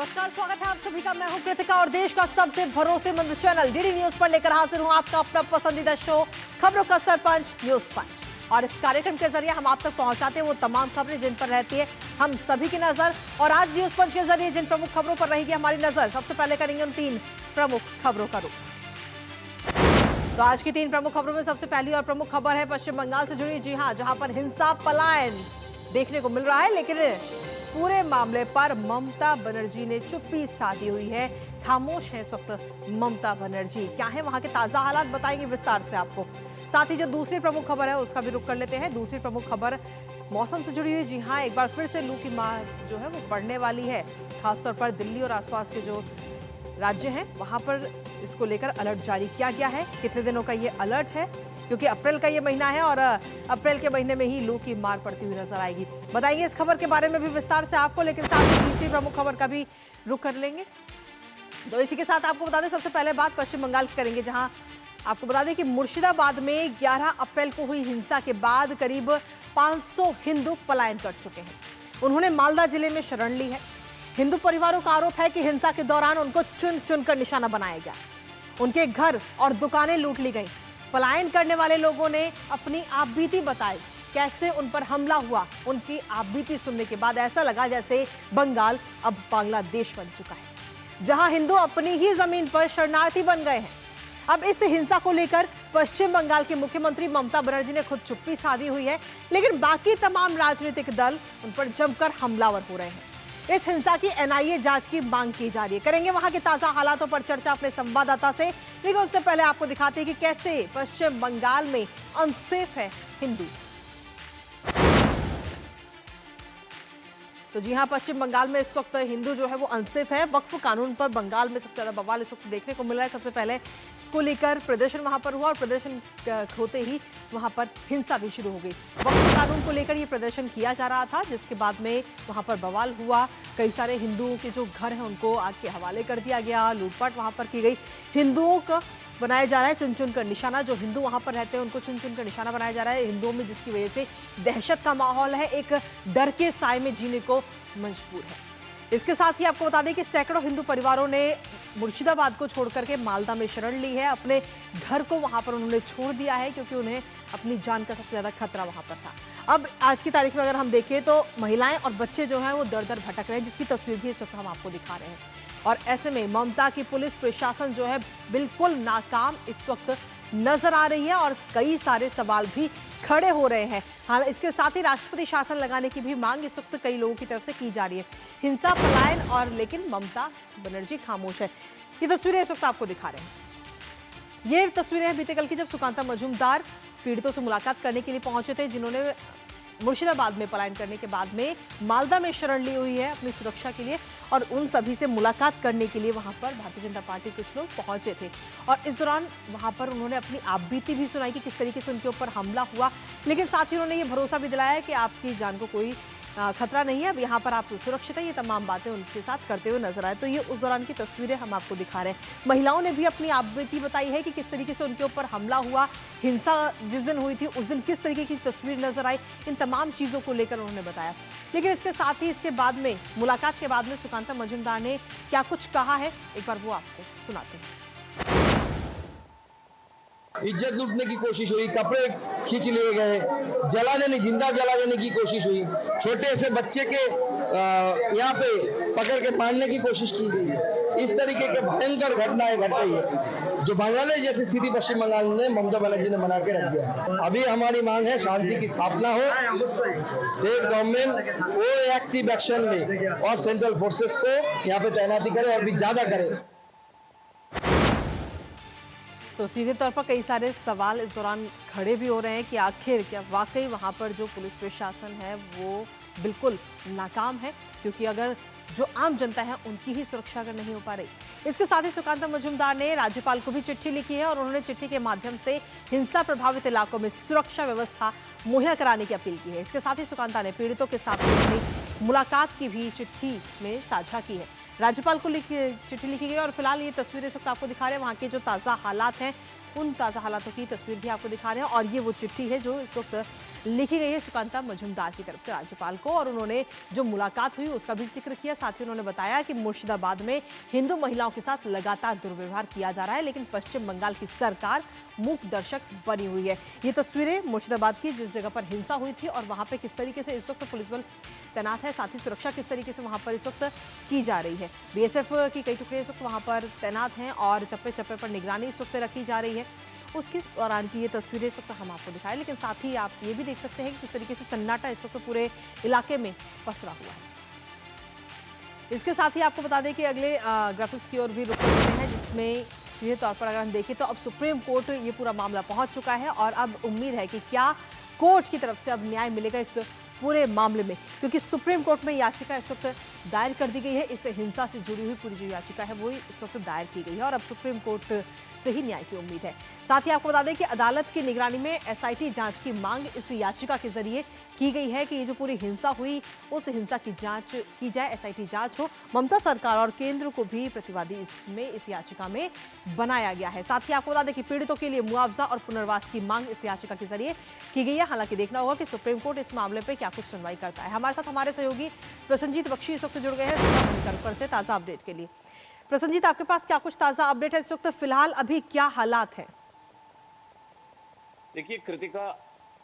नमस्कार, स्वागत है आप सभी का। मैं हूं कृतिका और देश का सबसे भरोसेमंद चैनल डीडी न्यूज पर लेकर हाजिर हूं आपका अपना पसंदीदा शो खबरों का सरपंच न्यूज पंच। और इस कार्यक्रम के जरिए हम आप तक पहुंचाते हैं वो तमाम खबरें जिन पर रहती है हम सभी की नजर। और आज न्यूज पंच के जरिए जिन प्रमुख खबरों पर रहेगी हमारी नजर, सबसे पहले करेंगे उन 3 प्रमुख खबरों का रुख। तो आज की 3 प्रमुख खबरों में सबसे पहली और प्रमुख खबर है पश्चिम बंगाल से जुड़ी। जी हां, जहां पर हिंसा पलायन देखने को मिल रहा है, लेकिन पूरे मामले पर ममता बनर्जी ने चुप्पी साधी हुई है। खामोश है इस वक्त ममता बनर्जी। क्या है वहां के ताजा हालात, बताएंगे विस्तार से आपको। साथ ही जो दूसरी प्रमुख खबर है उसका भी रुख कर लेते हैं। दूसरी प्रमुख खबर मौसम से जुड़ी हुई। जी हां, एक बार फिर से लू की मार जो है वो पड़ने वाली है। खासतौर पर दिल्ली और आसपास के जो राज्य हैं वहां पर इसको लेकर अलर्ट जारी किया गया है। कितने दिनों का ये अलर्ट है, क्योंकि अप्रैल का ये महीना है और अप्रैल के महीने में ही लू की मार पड़ती हुई नजर आएगी। बताएंगे इस खबर के बारे में भी विस्तार से आपको, लेकिन साथ ही तीसरी प्रमुख खबर का भी रुख कर लेंगे। तो इसी के साथ आपको बता दें, सबसे पहले बात पश्चिम बंगाल की करेंगे, जहां आपको बता दें कि मुर्शिदाबाद में 11 अप्रैल को हुई हिंसा के बाद करीब 500 हिंदू पलायन कर चुके हैं। उन्होंने मालदा जिले में शरण ली है। हिंदू परिवारों का आरोप है कि हिंसा के दौरान उनको चुन चुनकर निशाना बनाया गया, उनके घर और दुकानें लूट ली गई। पलायन करने वाले लोगों ने अपनी आपबीती बताई, कैसे उन पर हमला हुआ। उनकी आपबीती सुनने के बाद ऐसा लगा जैसे बंगाल अब बांग्लादेश बन चुका है, जहां हिंदू अपनी ही जमीन पर शरणार्थी बन गए हैं। अब इस हिंसा को लेकर पश्चिम बंगाल की मुख्यमंत्री ममता बनर्जी ने खुद चुप्पी साधी हुई है, लेकिन बाकी तमाम राजनीतिक दल उन पर जमकर हमलावर हो रहे हैं। इस हिंसा की एनआईए जांच की मांग की जा रही है। करेंगे वहां के ताजा हालातों पर चर्चा अपने संवाददाता से, लेकिन उससे पहले आपको दिखाते हैं कि कैसे पश्चिम बंगाल में अनसेफ है हिंदू। तो जी हां, पश्चिम बंगाल में इस वक्त हिंदू जो है वो अनसेफ है। वक्फ कानून पर बंगाल में सबसे ज्यादा बवाल इस वक्त देखने को मिल रहा है। सबसे पहले इसको लेकर प्रदर्शन वहां पर हुआ और प्रदर्शन होते ही वहां पर हिंसा भी शुरू हो गई। वक्फ कानून को लेकर ये प्रदर्शन किया जा रहा था, जिसके बाद में वहां पर बवाल हुआ। कई सारे हिंदुओं के जो घर हैं उनको आग के हवाले कर दिया गया, लूटपाट वहां पर की गई। हिंदुओं का बनाया जा रहा है चुन चुन कर निशाना, जो हिंदू वहां पर रहते हैं उनको चुन चुन कर निशाना बनाया जा रहा है हिंदुओं में, जिसकी वजह से दहशत का माहौल है, एक डर के साए में जीने को मजबूर है। इसके साथ ही आपको बता दें कि सैकड़ों हिंदू परिवारों ने मुर्शिदाबाद को छोड़ करके मालदा में शरण ली है। अपने घर को वहां पर उन्होंने छोड़ दिया है, क्योंकि उन्हें अपनी जान का सबसे ज्यादा खतरा वहां पर था। अब आज की तारीख में अगर हम देखें तो महिलाएं और बच्चे जो हैं वो दर दर भटक रहे हैं, जिसकी तस्वीर भी इस वक्त हम आपको दिखा रहे हैं। और ऐसे में ममता की पुलिस प्रशासन जो है बिल्कुल नाकाम इस वक्त नजर आ रही है और कई सारे सवाल भी खड़े हो रहे हैं। हाँ, इसके साथ ही राष्ट्रपति शासन लगाने की भी मांग इस वक्त कई लोगों की तरफ से की जा रही है। हिंसा पलायन और लेकिन ममता बनर्जी खामोश है। ये तस्वीरें इस वक्त आपको दिखा रहे हैं। ये तस्वीरें हैं बीते कल की, जब सुकांता मजूमदार पीड़ितों से मुलाकात करने के लिए पहुंचे थे, जिन्होंने मुर्शिदाबाद में पलायन करने के बाद में मालदा में शरण ली हुई है अपनी सुरक्षा के लिए। और उन सभी से मुलाकात करने के लिए वहां पर भारतीय जनता पार्टी कुछ लोग पहुंचे थे और इस दौरान वहां पर उन्होंने अपनी आपबीती भी सुनाई कि किस तरीके से उनके ऊपर हमला हुआ। लेकिन साथ ही उन्होंने ये भरोसा भी दिलाया कि आपकी जान को कोई खतरा नहीं है, अब यहाँ पर आप सुरक्षित है। ये तमाम बातें उनके साथ करते हुए नजर आए। तो ये उस दौरान की तस्वीरें हम आपको दिखा रहे हैं। महिलाओं ने भी अपनी आपबीती बताई है कि किस तरीके से उनके ऊपर हमला हुआ, हिंसा जिस दिन हुई थी उस दिन किस तरीके की तस्वीर नजर आई, इन तमाम चीजों को लेकर उन्होंने बताया। लेकिन इसके साथ ही इसके बाद में मुलाकात के बाद में सुकांता मजूमदार ने क्या कुछ कहा है, एक बार वो आपको सुनाते हैं। इज्जत लूटने की कोशिश हुई, कपड़े खींच लिए गए, जला देने, जिंदा जला देने की कोशिश हुई, छोटे से बच्चे के यहाँ पे पकड़ के मारने की कोशिश की गई। इस तरीके के भयंकर घटनाएं घट रही है, जो बांग्लादेश जैसी स्थिति पश्चिम बंगाल ने ममता बनर्जी ने बना के रख दिया है। अभी हमारी मांग है शांति की स्थापना हो, स्टेट गवर्नमेंट वो एक्टिव एक्शन ले और सेंट्रल फोर्सेस को यहाँ पे तैनाती करे और भी ज्यादा करे। तो सीधे तौर पर कई सारे सवाल इस दौरान खड़े भी हो रहे हैं कि आखिर क्या वाकई वहां पर जो पुलिस प्रशासन है वो बिल्कुल नाकाम है, क्योंकि अगर जो आम जनता है उनकी ही सुरक्षा अगर नहीं हो पा रही। इसके साथ ही सुकांता मजूमदार ने राज्यपाल को भी चिट्ठी लिखी है और उन्होंने चिट्ठी के माध्यम से हिंसा प्रभावित इलाकों में सुरक्षा व्यवस्था मुहैया कराने की अपील की है। इसके साथ ही सुकांता ने पीड़ितों के साथ अपनी मुलाकात की भी चिट्ठी में साझा की है। राज्यपाल को चिट्ठी लिखी गई और फिलहाल ये तस्वीरें सब आपको दिखा रहे हैं वहाँ के जो ताज़ा हालात हैं उन ताज़ा हालातों की तस्वीर भी आपको दिखा रहे हैं। और ये वो चिट्ठी है जो इस वक्त लिखी गई है सुकांता मजूमदार की तरफ से राज्यपाल को, और उन्होंने जो मुलाकात हुई उसका भी जिक्र किया। साथ ही उन्होंने बताया कि मुर्शिदाबाद में हिंदू महिलाओं के साथ लगातार दुर्व्यवहार किया जा रहा है, लेकिन पश्चिम बंगाल की सरकार मूक दर्शक बनी हुई है। ये तस्वीरें मुर्शिदाबाद की जिस जगह पर हिंसा हुई थी और वहां पे किस तरीके से इस वक्त पुलिस बल तैनात है, साथ ही सुरक्षा किस तरीके से वहां पर इस वक्त की जा रही है। बीएसएफ की कई टुकड़े इस वक्त वहां पर तैनात हैं और चप्पे चप्पे पर निगरानी इस वक्त रखी जा रही है। उसके दौरान की ये तस्वीरें इस वक्त हम आपको दिखाएं, लेकिन साथ ही आप ये भी देख सकते हैं कि किस तरीके से सन्नाटा इस वक्त पूरे इलाके में पसरा हुआ है। इसके साथ ही आपको बता दें कि अगले ग्राफिक्स की ओर भी रुक रहे हैं, जिसमें सीधे तौर पर अगर हम देखें तो अब सुप्रीम कोर्ट ये पूरा मामला पहुंच चुका है और अब उम्मीद है कि क्या कोर्ट की तरफ से अब न्याय मिलेगा इस पूरे मामले में, क्योंकि सुप्रीम कोर्ट में याचिका इस वक्त दायर कर दी गई है। इस हिंसा से जुड़ी हुई पूरी जो याचिका है वो इस वक्त दायर की गई है और अब सुप्रीम कोर्ट से ही न्याय की उम्मीद है। साथ ही आपको बता दें कि अदालत की निगरानी में एसआईटी जांच की मांग इस याचिका के जरिए की गई है कि ये जो पूरी हिंसा हुई उस हिंसा की जांच की जाए, एसआईटी जांच हो। ममता सरकार और केंद्र को भी प्रतिवादी इसमें इस याचिका में बनाया गया है। साथ ही आपको बता दें कि पीड़ितों के लिए मुआवजा और पुनर्वास की मांग इस याचिका के जरिए की गई है। हालांकि देखना होगा कि सुप्रीम कोर्ट इस मामले पर क्या कुछ सुनवाई करता है। हमारे साथ हमारे सहयोगी प्रसन्नजीत बख्शी इस वक्त जुड़ गए हैं करते ताजा अपडेट के लिए। प्रसन्नजीत, आपके पास क्या कुछ ताजा अपडेट है इस वक्त? फिलहाल अभी क्या हालात है? देखिए कृतिका,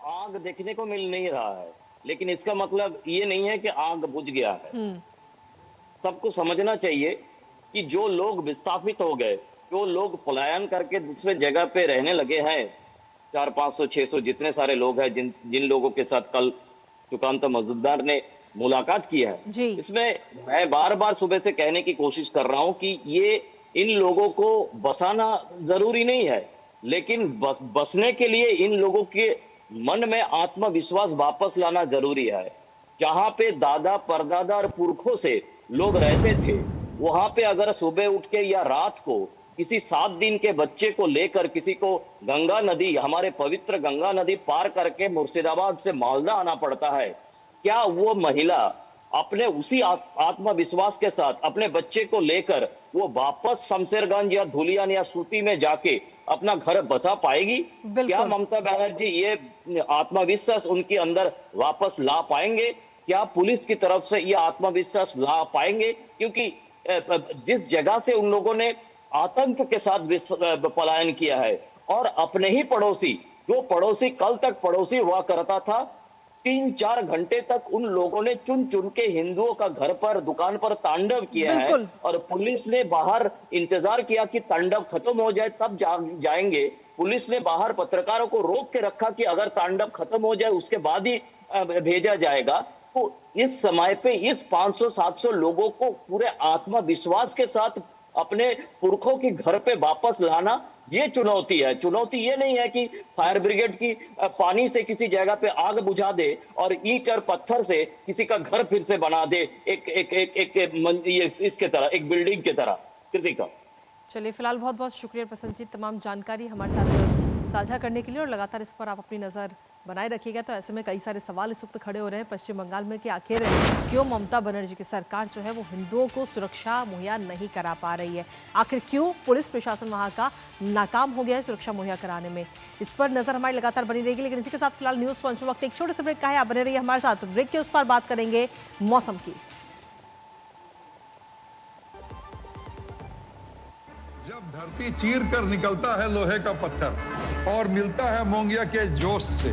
आग देखने को मिल नहीं रहा है, लेकिन इसका मतलब ये नहीं है कि आग बुझ गया है। सबको समझना चाहिए कि जो लोग विस्थापित हो गए, जो लोग पलायन करके दूसरे जगह पे रहने लगे हैं, 400, 500, 600 जितने सारे लोग हैं, जिन लोगों के साथ कल सुकांता मजूमदार ने मुलाकात की है, इसमें मैं बार बार सुबह से कहने की कोशिश कर रहा हूं कि ये इन लोगों को बसाना जरूरी नहीं है, लेकिन बसने के लिए इन लोगों के मन में आत्मविश्वास वापस लाना जरूरी है। जहां पे दादा परदादा और पुरखों से लोग रहते थे, वहां पे अगर सुबह उठ के या रात को किसी 7 दिन के बच्चे को लेकर किसी को गंगा नदी, हमारे पवित्र गंगा नदी पार करके मुर्शिदाबाद से मालदा आना पड़ता है, क्या वो महिला अपने उसी आत्मविश्वास के साथ अपने बच्चे को लेकर वो वापस शमशेरगंज या धुलियान या सूती में जाके अपना घर बसा पाएगी? क्या ममता बनर्जी ये आत्मविश्वास उनके अंदर वापस ला पाएंगे? क्या पुलिस की तरफ से ये आत्मविश्वास ला पाएंगे? क्योंकि जिस जगह से उन लोगों ने आतंक के साथ पलायन किया है और अपने ही पड़ोसी, जो पड़ोसी कल तक पड़ोसी हुआ करता था, 3-4 घंटे तक उन लोगों ने चुन चुन के हिंदुओं का घर पर, दुकान पर तांडव किया है और पुलिस ने बाहर इंतजार किया कि तांडव खत्म हो जाए तब जाएंगे। पुलिस ने बाहर पत्रकारों को रोक के रखा कि अगर तांडव खत्म हो जाए उसके बाद ही भेजा जाएगा। तो इस समय पे इस 500-700 लोगों को पूरे आत्मविश्वास के साथ अपने पुरखों के घर पे वापस लाना, ये चुनौती है। चुनौती ये नहीं है कि फायर ब्रिगेड की पानी से किसी जगह पे आग बुझा दे और ईंट और पत्थर से किसी का घर फिर से बना दे, इसके तरह, एक बिल्डिंग की तरह। कृतिका, चलिए फिलहाल बहुत बहुत शुक्रिया प्रसन्नजीत, तमाम जानकारी हमारे साथ साझा करने के लिए, और लगातार इस पर आप अपनी नजर बनाए रखिएगा। तो ऐसे में कई सारे सवाल इस वक्त खड़े हो रहे हैं पश्चिम बंगाल में कि आखिर क्यों ममता बनर्जी की सरकार जो है वो हिंदुओं को सुरक्षा मुहैया नहीं करा पा रही है, आखिर क्यों पुलिस प्रशासन वहां का नाकाम हो गया है सुरक्षा मुहैया कराने में। इस पर नजर हमारी लगातार बनी रहेगी। लेकिन इसी के साथ फिलहाल न्यूज पंच वक्त एक छोटे से ब्रेक का है, आप बने रहिए हमारे साथ। ब्रेक के उस पर बात करेंगे मौसम की। जब धरती चीर कर निकलता है लोहे का पत्थर और मिलता है मोंगिया के जोश से,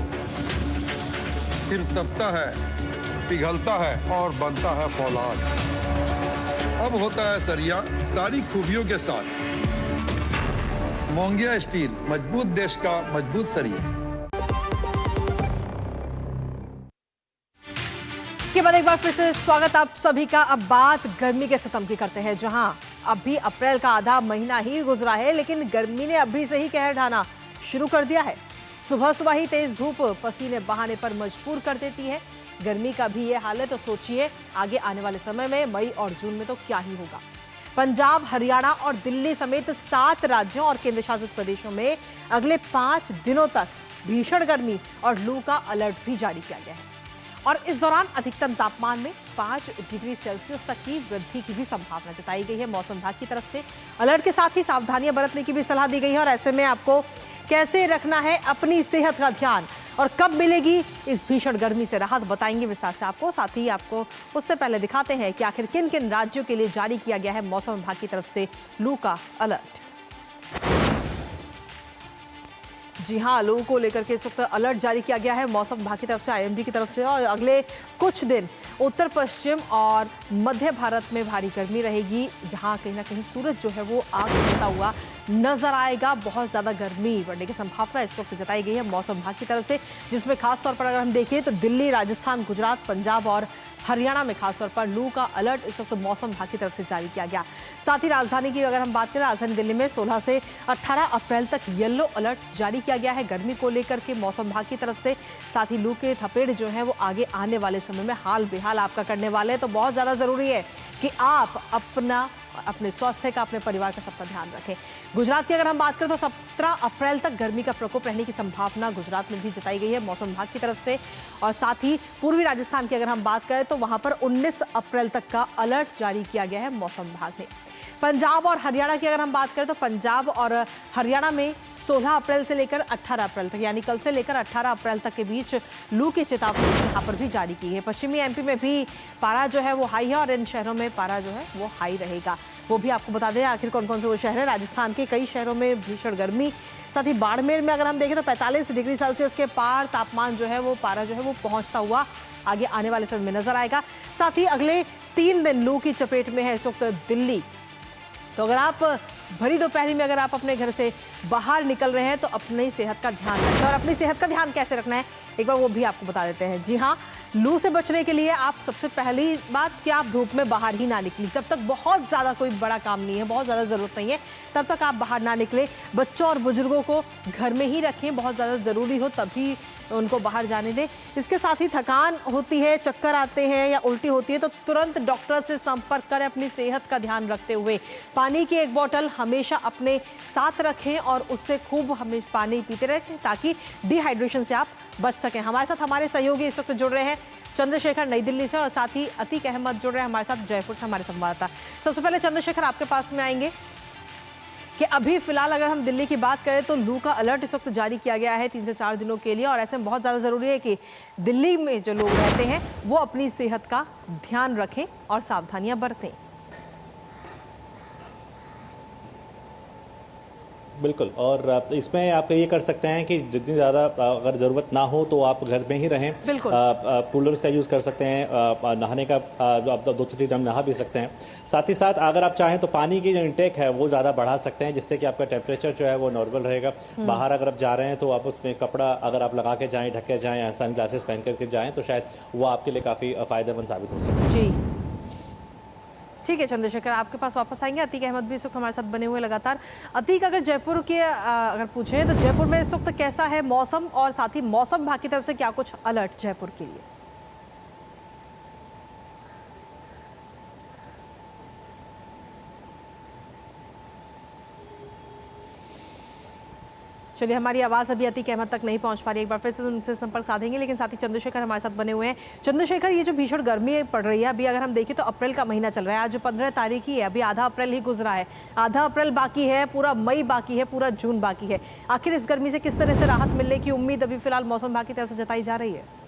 फिर तपता है, पिघलता है और बनता है फौलाद। अब होता है सरिया सारी खूबियों के साथ। मोंगिया स्टील, मजबूत देश का मजबूत सरिया। के बाद एक बार फिर से स्वागत आप सभी का। अब बात गर्मी के सितम की करते हैं, जहां अभी अप्रैल का आधा महीना ही गुजरा है, लेकिन गर्मी ने अभी से ही कहर ढाना शुरू कर दिया है। सुबह सुबह ही तेज धूप पसीने बहाने पर मजबूर कर देती है। गर्मी का भी ये हाल है तो सोचिए आगे आने वाले समय में मई और जून में तो क्या ही होगा। पंजाब, हरियाणा और दिल्ली समेत 7 राज्यों और केंद्र शासित प्रदेशों में अगले 5 दिनों तक भीषण गर्मी और लू का अलर्ट भी जारी किया गया है। और इस दौरान अधिकतम तापमान में 5 डिग्री सेल्सियस तक की वृद्धि की भी संभावना जताई गई है मौसम विभाग की तरफ से। अलर्ट के साथ ही सावधानियां बरतने की भी सलाह दी गई है और ऐसे में आपको कैसे रखना है अपनी सेहत का ध्यान और कब मिलेगी इस भीषण गर्मी से राहत बताएंगे विस्तार से आपको। साथ ही आपको उससे पहले दिखाते हैं कि आखिर किन किन राज्यों के लिए जारी किया गया है मौसम विभाग की तरफ से लू का अलर्ट। जी हाँ, लू को लेकर के इस वक्त अलर्ट जारी किया गया है मौसम विभाग की तरफ से, आईएमडी की तरफ से। और अगले कुछ दिन उत्तर पश्चिम और मध्य भारत में भारी गर्मी रहेगी, जहां कहीं ना कहीं सूरज जो है वो आग जलता हुआ नजर आएगा। बहुत ज़्यादा गर्मी बढ़ने की संभावना इस वक्त जताई गई है मौसम विभाग की तरफ से, जिसमें खासतौर पर अगर हम देखें तो दिल्ली, राजस्थान, गुजरात, पंजाब और हरियाणा में खासतौर पर लू का अलर्ट इस वक्त मौसम विभाग की तरफ से जारी किया गया। साथ ही राजधानी की अगर हम बात करें, राजधानी दिल्ली में 16 से 18 अप्रैल तक येलो अलर्ट जारी किया गया है गर्मी को लेकर के मौसम विभाग की तरफ से। साथ ही लू के थपेड़ जो है वो आगे आने वाले समय में हाल बेहाल आपका करने वाले हैं, तो बहुत ज़्यादा ज़रूरी है कि आप अपने स्वास्थ्य का, अपने परिवार का सबका ध्यान रखें। गुजरात की अगर हम बात करें तो 17 अप्रैल तक गर्मी का प्रकोप रहने की संभावना गुजरात में भी जताई गई है मौसम विभाग की तरफ से। और साथ ही पूर्वी राजस्थान की अगर हम बात करें तो वहां पर 19 अप्रैल तक का अलर्ट जारी किया गया है मौसम विभाग ने। पंजाब और हरियाणा की अगर हम बात करें तो पंजाब और हरियाणा में 16 अप्रैल से लेकर 18 अप्रैल तक, यानी कल से लेकर 18 अप्रैल तक के बीच लू की चेतावनी यहाँ पर भी जारी की है। पश्चिमी एमपी में भी पारा जो है वो हाई है और इन शहरों में पारा जो है वो हाई रहेगा। वो भी आपको बता दें आखिर कौन कौन से वो शहर हैं। राजस्थान के कई शहरों में भीषण गर्मी, साथ ही बाड़मेर में अगर हम देखें तो 45 डिग्री सेल्सियस के पार तापमान जो है वो पारा जो है वो पहुँचता हुआ आगे आने वाले समय में नजर आएगा। साथ ही अगले 3 दिन लू की चपेट में है इस वक्त दिल्ली। तो अगर आप भरी दोपहरी में अगर आप अपने घर से बाहर निकल रहे हैं तो अपनी सेहत का ध्यान रखें। और अपनी सेहत का ध्यान कैसे रखना है एक बार वो भी आपको बता देते हैं। जी हाँ, लू से बचने के लिए आप सबसे पहली बात कि आप धूप में बाहर ही ना निकलें। जब तक बहुत ज़्यादा कोई बड़ा काम नहीं है, बहुत ज़्यादा ज़रूरत नहीं है, तब तक आप बाहर ना निकलें। बच्चों और बुजुर्गों को घर में ही रखें, बहुत ज़्यादा ज़रूरी हो तभी उनको बाहर जाने दें। इसके साथ ही थकान होती है, चक्कर आते हैं या उल्टी होती है तो तुरंत डॉक्टर से संपर्क करें अपनी सेहत का ध्यान रखते हुए। पानी की एक बोतल हमेशा अपने साथ रखें और उससे खूब हमेशा पानी पीते रहें ताकि डिहाइड्रेशन से आप बच सकें। हमारे साथ हमारे सहयोगी इस वक्त जुड़ रहे हैं, चंद्रशेखर नई दिल्ली से, और साथ ही अतीक अहमद जुड़ रहे हैं हमारे साथ जयपुर से, हमारे संवाददाता। सबसे पहले चंद्रशेखर आपके पास में आएंगे कि अभी फिलहाल अगर हम दिल्ली की बात करें तो लू का अलर्ट इस वक्त जारी किया गया है 3 से 4 दिनों के लिए, और ऐसे में बहुत ज़्यादा ज़रूरी है कि दिल्ली में जो लोग रहते हैं वो अपनी सेहत का ध्यान रखें और सावधानियां बरतें। बिल्कुल, और इसमें आप ये कर सकते हैं कि जितनी ज़्यादा अगर ज़रूरत ना हो तो आप घर में ही रहें। कूलर्स का यूज़ कर सकते हैं, नहाने का आप 2-3 टाइम नहा भी सकते हैं। साथ ही साथ अगर आप चाहें तो पानी की जो इंटेक है वो ज़्यादा बढ़ा सकते हैं, जिससे कि आपका टेम्परेचर जो है वो नॉर्मल रहेगा। बाहर अगर आप जा रहे हैं तो आप उसमें कपड़ा अगर आप लगा के जाएँ, ढक के जाएँ, सन ग्लासेस पहन करके जाएँ तो शायद वो आपके लिए काफ़ी फ़ायदेमंद साबित हो सकता है। जी ठीक है चंद्रशेखर, आपके पास वापस आएंगे। अतीक अहमद भी इस वक्त हमारे साथ बने हुए लगातार। अतीक, अगर जयपुर के अगर पूछें तो जयपुर में इस वक्त कैसा है मौसम, और साथ ही मौसम विभाग की तरफ से क्या कुछ अलर्ट जयपुर के लिए? चलिए, हमारी आवाज़ अभी अतीक अहमद तक नहीं पहुंच पा रही, एक बार फिर से उनसे संपर्क साधेंगे। लेकिन साथ ही चंद्रशेखर हमारे साथ बने हुए हैं। चंद्रशेखर, ये जो भीषण गर्मी पड़ रही है अभी अगर हम देखें तो अप्रैल का महीना चल रहा है, आज 15 तारीख ही है, अभी आधा अप्रैल ही गुजरा है, आधा अप्रैल बाकी है, पूरा मई बाकी है, पूरा जून बाकी है। आखिर इस गर्मी से किस तरह से राहत मिलने की उम्मीद अभी फिलहाल मौसम विभाग की तरफ से जताई जा रही है?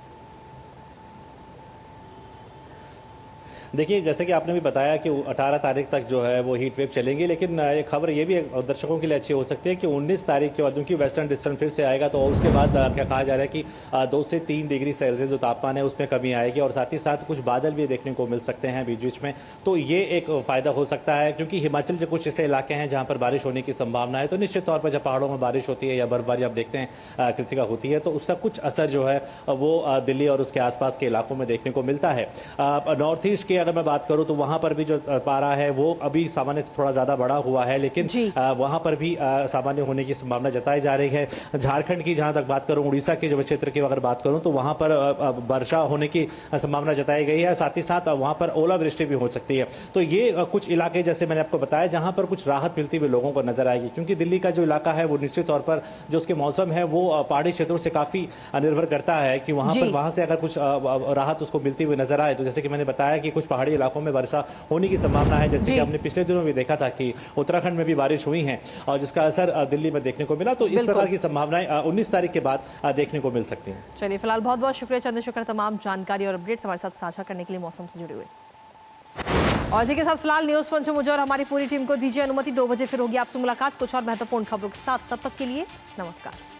देखिए, जैसे कि आपने भी बताया कि 18 तारीख तक जो है वो हीट वेव चलेंगी, लेकिन ये खबर ये भी दर्शकों के लिए अच्छी हो सकती है कि 19 तारीख के बाद क्योंकि वेस्टर्न डिस्टेंस फिर से आएगा तो उसके बाद क्या कहा जा रहा है कि 2 से 3 डिग्री सेल्सियस जो तापमान है उसमें कमी आएगी, और साथ ही साथ कुछ बादल भी देखने को मिल सकते हैं बीच बीच में। तो ये एक फ़ायदा हो सकता है, क्योंकि हिमाचल के कुछ ऐसे इलाके हैं जहाँ पर बारिश होने की संभावना है। तो निश्चित तौर पर जब पहाड़ों में बारिश होती है या बर्फबारी आप देखते हैं कृतिका होती है तो उसका कुछ असर जो है वो दिल्ली और उसके आसपास के इलाकों में देखने को मिलता है। नॉर्थ ईस्ट के की अगर मैं बात करूं तो वहां पर भी जो पारा है वो अभी सामान्य से थोड़ा ज्यादा बढ़ा हुआ है, लेकिन वहां पर भी सामान्य होने की संभावना जताई जा रही है। झारखंड की जहां तक बात करूं, उड़ीसा के जो क्षेत्र की अगर बात करूं तो वहां पर वर्षा होने की संभावना जताई गई है, साथ ही साथ वहां पर ओलावृष्टि भी हो सकती है। तो ये कुछ इलाके जैसे मैंने आपको बताया जहां पर कुछ राहत मिलती हुई लोगों को नजर आएगी, क्योंकि दिल्ली का जो इलाका है वो निश्चित तौर पर जो उसके मौसम है वो पहाड़ी क्षेत्रों से काफी निर्भर करता है कि वहां से अगर कुछ राहत उसको मिलती हुई नजर आए। तो जैसे कि मैंने बताया कि कुछ पहाड़ी इलाकों में वर्षा होने की संभावना है, जैसे कि हमने पिछले दिनों भी देखा था कि उत्तराखंड में भी बारिश हुई है और जिसका असर दिल्ली में देखने को मिला। तो इस प्रकार की संभावनाएं 19 तारीख के बाद देखने को मिल सकती हैं। चलिए, फिलहाल बहुत बहुत शुक्रिया चंद्रशेखर, तमाम जानकारी और अपडेट्स हमारे साथ साझा करने के लिए मौसम से जुड़े हुए। और इसी के साथ फिलहाल न्यूज पंच मुझे और हमारी पूरी टीम को दीजिए अनुमति। 2 बजे फिर होगी आपसे मुलाकात कुछ और महत्वपूर्ण खबरों के साथ। तब तक के लिए नमस्कार।